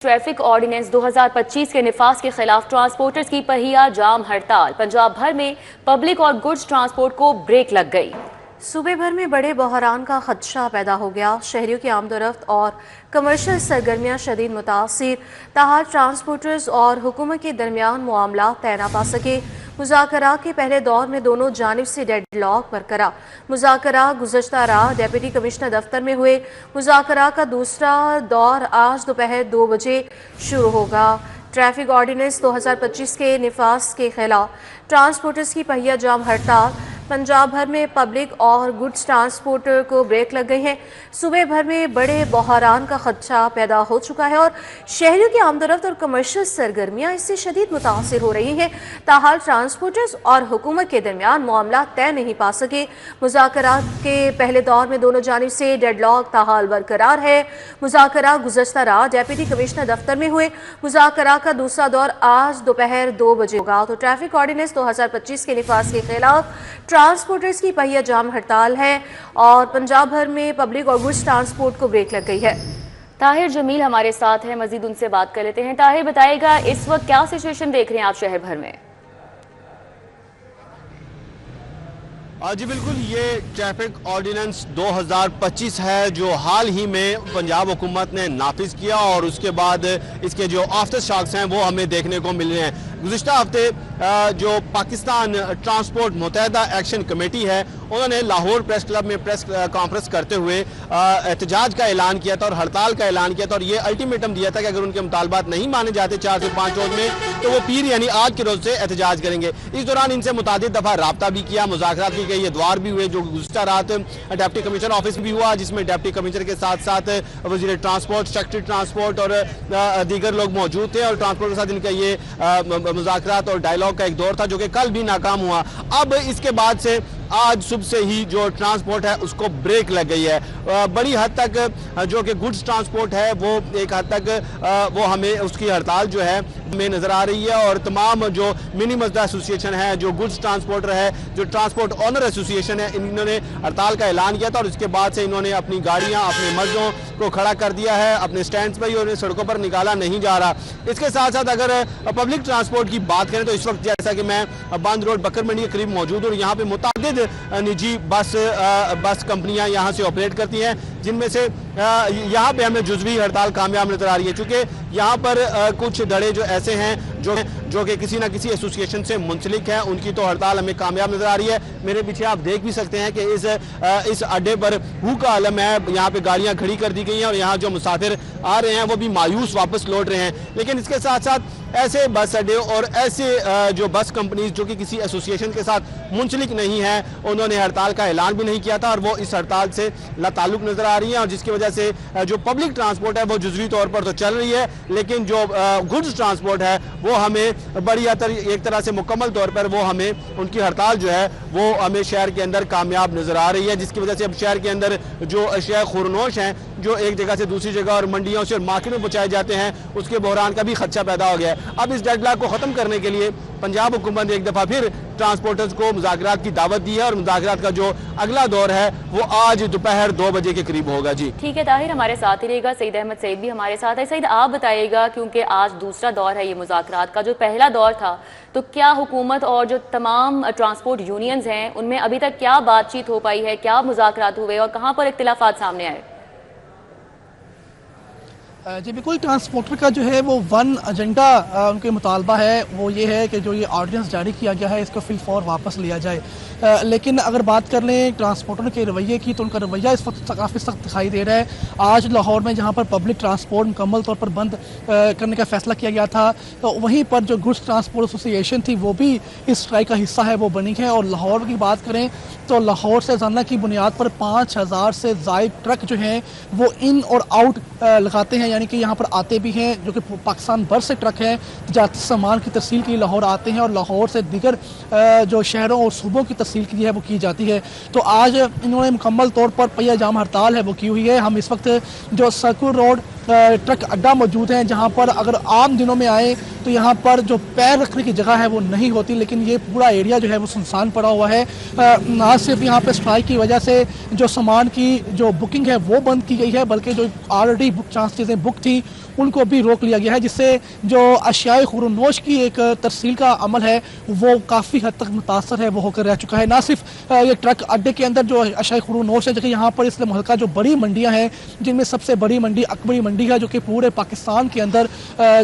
Traffic ordinance 2025 के निफाज के खिलाफ ट्रांसपोर्टर्स की पहिया जाम हड़ताल। पंजाब भर में पब्लिक और गुड्स ट्रांसपोर्ट को ब्रेक लग गई। सूबे भर में बड़े बहरान का खदशा पैदा हो गया। शहरियों की आमदोरफ्त और कमर्शियल सरगर्मियां शदीद मुतासिर। ताहाल ट्रांसपोर्टर्स और हुकूमत के दरमियान मामला तय ना पा सके। मुज़ाकरा के पहले दौर में दोनों जानिब से डेडलॉक बरकरार। मुज़ाकरा गुज़श्ता रात डिप्टी कमिश्नर दफ्तर में हुए। मुज़ाकरा का दूसरा दौर आज दोपहर 2 बजे शुरू होगा। ट्रैफिक ऑर्डिनेंस 2025 के निफाज के खिलाफ ट्रांसपोर्टर्स की पहिया जाम हड़ताल। पंजाब भर में पब्लिक और गुड्स ट्रांसपोर्टर को ब्रेक लग गई है। सूबे भर में बड़े बहरान का खदशा पैदा हो चुका है और शहरियों की आमदोरफ्त और कमर्शियल सरगर्मियां इससे शदीद मुतासिर हो रही हैं। ताहाल ट्रांसपोर्टर्स और हुकूमत के दरमियान मामला तय नहीं पा सके। मुज़ाकरात के पहले दौर में दोनों जानिब से डेडलॉक ताहाल बरकरार है। मुज़ाकरा गुज़श्ता रात डिप्टी कमिश्नर दफ्तर में हुए। मुज़ाकरा का दूसरा दौर आज दोपहर 2 बजे होगा। तो ट्रैफिक ऑर्डिनेंस 2025 के निफाज के खिलाफ ट्रांसपोर्टर्स की पहिया जाम हड़ताल है और पंजाब भर में पब्लिक और गुड्स ट्रांसपोर्ट को ब्रेक लग गई है। ताहिर जमील हमारे साथ हैं, मजीद उनसे बात कर लेते हैं। ताहिर, बताइएगा इस वक्त क्या सिचुएशन देख रहे हैं आप शहर भर में? जी बिल्कुल, ये ट्रैफिक ऑर्डिनेंस 2025 है जो हाल ही में पंजाब हुकूमत ने नाफिज किया और उसके बाद इसके जो आफ्टर शॉक्स हैं वो हमें देखने को मिल रहे हैं। गुज़िश्ता हफ्ते जो पाकिस्तान ट्रांसपोर्ट मुत्तहदा एक्शन कमेटी है उन्होंने लाहौर प्रेस क्लब में प्रेस कॉन्फ्रेंस करते हुए एहतजाज का ऐलान किया था और हड़ताल का ऐलान किया था और ये अल्टीमेटम दिया था कि अगर उनके मुतालबात नहीं माने जाते 4 से 5 रोज में तो वो पीर यानी आज के रोज से एहतजाज करेंगे। इस दौरान इनसे मुतादिद दफ़ा रब्ता भी किया, मुज़ाकरात भी किए, द्वार भी हुए जो गुज़िश्ता रात डिप्टी कमिश्नर ऑफिस भी हुआ जिसमें डिप्टी कमिश्नर के साथ साथ वज़ीर ट्रांसपोर्ट, सेक्रेटरी ट्रांसपोर्ट और दीगर लोग मौजूद थे और ट्रांसपोर्ट के साथ इनका ये मुज़ाकरात और डायलॉग का एक दौर था जो कि कल भी नाकाम हुआ। अब इसके बाद से आज सुबह से ही जो ट्रांसपोर्ट है उसको ब्रेक लग गई है। बड़ी हद तक जो कि गुड्स ट्रांसपोर्ट है वो एक हद तक वो हमें उसकी हड़ताल जो है हमें नज़र आ रही है और तमाम जो मिनी मजदा एसोसिएशन है, जो गुड्स ट्रांसपोर्टर है, जो ट्रांसपोर्ट ऑनर एसोसिएशन है, इन्होंने हड़ताल का ऐलान किया था और इसके बाद से इन्होंने अपनी गाड़ियाँ अपने मर्दों को खड़ा कर दिया है अपने स्टैंड पर ही और सड़कों पर निकाला नहीं जा रहा। इसके साथ साथ अगर पब्लिक ट्रांसपोर्ट की बात करें तो इस वक्त जैसा कि मैं बंद रोड बकर मंडी के करीब मौजूद हूँ, यहाँ पे मुतादिद निजी बस कंपनियां यहाँ से ऑपरेट करती हैं जिनमें से यहाँ पे हमें जुज़वी हड़ताल कामयाब नजर आ रही है। चूँकि यहाँ पर कुछ धड़े जो ऐसे हैं जो कि किसी ना किसी एसोसिएशन से मुंसलिक हैं, उनकी तो हड़ताल हमें कामयाब नजर आ रही है। मेरे पीछे आप देख भी सकते हैं कि इस अड्डे पर हू का आलम है, यहाँ पे गाड़ियाँ खड़ी कर दी गई हैं और यहाँ जो मुसाफिर आ रहे हैं वो भी मायूस वापस लौट रहे हैं। लेकिन इसके साथ साथ ऐसे बस अड्डे और ऐसे जो बस कंपनीज जो कि किसी एसोसिएशन के साथ मुंसलिक नहीं है उन्होंने हड़ताल का ऐलान भी नहीं किया था और वो इस हड़ताल से लाताल्लुक नजर आ रही है और जिसकी वजह से जो पब्लिक ट्रांसपोर्ट है वो जुज़वी तौर पर तो चल रही है लेकिन जो गुड्स ट्रांसपोर्ट है वो हमें बड़ी एक तरह से मुकम्मल तौर पर वो हमें उनकी हड़ताल जो है वो हमें शहर के अंदर कामयाब नजर आ रही है, जिसकी वजह से अब शहर के अंदर जो अशिया खुरनोश हैं जो एक जगह से दूसरी जगह और मंडियों से और मार्केट में पहुंचाए जाते हैं उसके बहरान का भी खदशा पैदा हो गया है। अब इस डेडलॉक को खत्म करने के लिए पंजाब हुकूमत ने एक दफा फिर ट्रांसपोर्टर्स को मुज़ाकरात की दावत दी है और मुज़ाकरात का जो अगला दौर है वो आज दोपहर 2 बजे के करीब होगा। जी ठीक है ताहिर, हमारे साथ ही रहेगा। सईद अहमद सईद भी हमारे साथ है। सईद, आप बताइएगा क्योंकि आज दूसरा दौर है ये मुज़ाकरात का, जो पहला दौर था तो क्या हुकूमत और जो तमाम ट्रांसपोर्ट यूनियंस हैं उनमें अभी तक क्या बातचीत हो पाई है, क्या मुज़ाकरात हुए और कहाँ पर इख्तिलाफात सामने आए? जी बिल्कुल, ट्रांसपोर्टर का जो है वो वन एजेंडा उनके मुतालबा है वो ये है कि जो ये ऑर्डिनेंस जारी किया गया है इसको फिलफौर वापस लिया जाए। लेकिन अगर बात कर लें ट्रांसपोर्टर के रवैये की तो उनका रवैया इस वक्त काफ़ी सख्त दिखाई दे रहा है। आज लाहौर में जहाँ पर पब्लिक ट्रांसपोर्ट मुकम्मल तौर पर बंद करने का फैसला किया गया था तो वहीं पर जो गुड्स ट्रांसपोर्ट एसोसिएशन थी वो भी इस स्ट्राइक का हिस्सा है, वो बनी है। और लाहौर की बात करें तो लाहौर से रोज़ाना की बुनियाद पर 5000 से ज़ायद ट्रक जो हैं वो इन और आउट लगाते हैं, यानी कि यहाँ पर आते भी हैं जो कि पाकिस्तान भर से ट्रक हैं तजारती सामान की तरसील के लिए लाहौर आते हैं और लाहौर से दीगर जो शहरों और सूबों की तरसील की है वो की जाती है। तो आज इन्होंने मुकम्मल तौर पर पहिया जाम हड़ताल है वो की हुई है। हम इस वक्त जो सर्कुलर रोड ट्रक अड्डा मौजूद है, जहाँ पर अगर आम दिनों में आए तो यहाँ पर जो पैर रखने की जगह है वो नहीं होती, लेकिन ये पूरा एरिया जो है वो सुनसान पड़ा हुआ है। ना सिर्फ यहाँ पे स्ट्राइक की वजह से जो सामान की जो बुकिंग है वो बंद की गई है, बल्कि जो ऑलरेडी चीज़ें बुक थी उनको भी रोक लिया गया है, जिससे जो अशियाए खुरूनोश की एक तरसील का अमल है वो काफ़ी हद तक मुतासर है, वो होकर रह चुका है। ना सिर्फ ये ट्रक अड्डे के अंदर जो अशियाए खुरूनोश है, जबकि यहाँ पर इसलिए मुल्का जो बड़ी मंडियाँ हैं, जिनमें सबसे बड़ी मंडी अकबरी मंडी है, जो कि पूरे पाकिस्तान के अंदर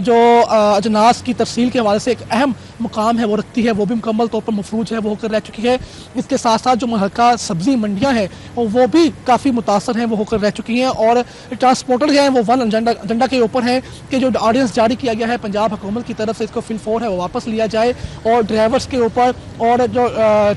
जो अजनास की तरसील के हवाले से एक अहम मुकाम है वो रखती है, वो भी मुकम्मल तौर पर मफलूज है, वो होकर रह चुकी है। इसके साथ साथ जो मुल्का सब्जी मंडियाँ हैं वो भी काफ़ी मुतासर हैं, वो होकर रह चुकी हैं। और ट्रांसपोर्टर हैं वो वन एजेंडा के ऊपर हैं कि जो ऑर्डिनेंस जारी किया गया है पंजाब हुकूमत की तरफ से, इसको फिल-4 है वो वापस लिया जाए, और ड्राइवर्स के ऊपर और जो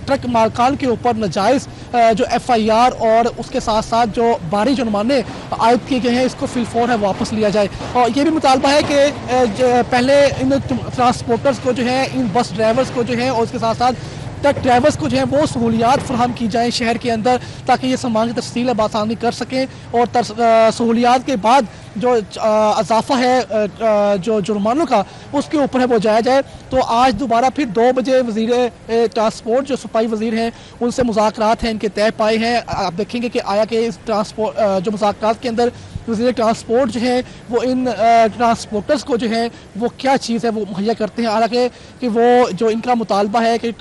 ट्रक मालकान के ऊपर नाजायज़ जो FIR और उसके साथ साथ जो बारी जुर्माने आयद किए गए हैं, इसको फिल-4 है वापस लिया जाए। और ये भी मुतालबा है कि पहले इन ट्रांसपोर्टर्स को जो है, इन बस ड्राइवर्स को जो है और उसके साथ साथ ट्रक ड्राइवर्स को जो है वो सहूलियात फराहम की जाए शहर के अंदर, ताकि ये सामान की तरसील आसानी कर सकें, और सहूलियात के बाद जो इजाफा है जो जुर्मानों का उसके ऊपर है वो जाया जाए। तो आज दोबारा फिर 2 बजे वज़ीर ट्रांसपोर्ट जो सूबाई वज़ीर हैं उनसे मुज़ाकरात हैं, इनके तय पाए हैं। आप देखेंगे कि आया कि इस ट्रांसपोर्ट जो मुज़ाकरात के अंदर वज़ीर ट्रांसपोर्ट जो है वो इन ट्रांसपोर्टर्स को जो है वो क्या चीज़ है वो मुहैया करते हैं। हालांकि कि वो जो इनका मुतालबा है कि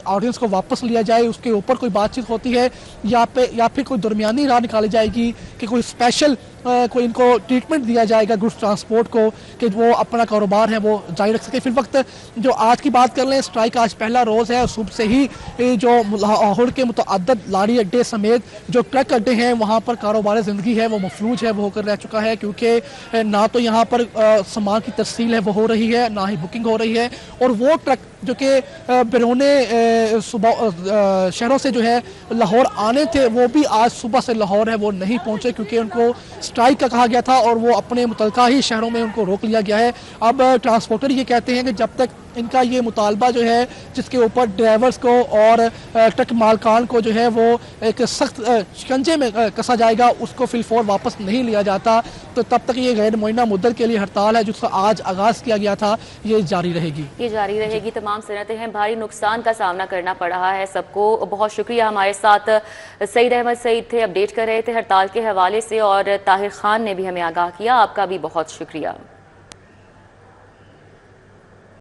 ऑडियंस को वापस लिया जाए, उसके ऊपर कोई बातचीत होती है या फिर कोई दरमियानी राह निकाली जाएगी कि कोई स्पेशल कोई इनको ट्रीटमेंट दिया जाएगा गुड्स ट्रांसपोर्ट को, कि वो अपना कारोबार है वो जारी रख सके। फिर वक्त जो आज की बात कर लें, स्ट्राइक आज पहला रोज़ है, सुबह से ही जो लाहौर के मुतअद्दिद लारी अड्डे समेत जो ट्रक अड्डे हैं वहाँ पर कारोबार ज़िंदगी है वो मफलूज है, वो होकर रह चुका है, क्योंकि ना तो यहाँ पर सामान की तरसील है वो हो रही है, ना ही बुकिंग हो रही है। और वो ट्रक जो कि बैरूने शहरों से जो है लाहौर आने थे, वो भी आज सुबह से लाहौर है वो नहीं पहुँचे, क्योंकि उनको स्ट्राइक का कहा गया था और वो अपने मुतल्लिका ही शहरों में उनको रोक लिया गया है। अब ट्रांसपोर्टर ये कहते हैं कि जब तक इनका ये मुतालबा जो है, जिसके ऊपर ड्राइवर्स को और ट्रक मालकान को जो है वो एक सख्त शिकंजे में कसा जाएगा, उसको फिल-4 वापस नहीं लिया जाता, तो तब तक ये गैर मुअय्यना मुद्दत के लिए हड़ताल है जिसका आज आगाज़ किया गया था, ये जारी रहेगी। तमाम सनतें हैं, भारी नुकसान का सामना करना पड़ रहा है सबको। बहुत शुक्रिया, हमारे साथ सईद अहमद सईद थे, अपडेट कर रहे थे हड़ताल के हवाले से, और ताहिर खान ने भी हमें आगाह किया। आपका भी बहुत शुक्रिया।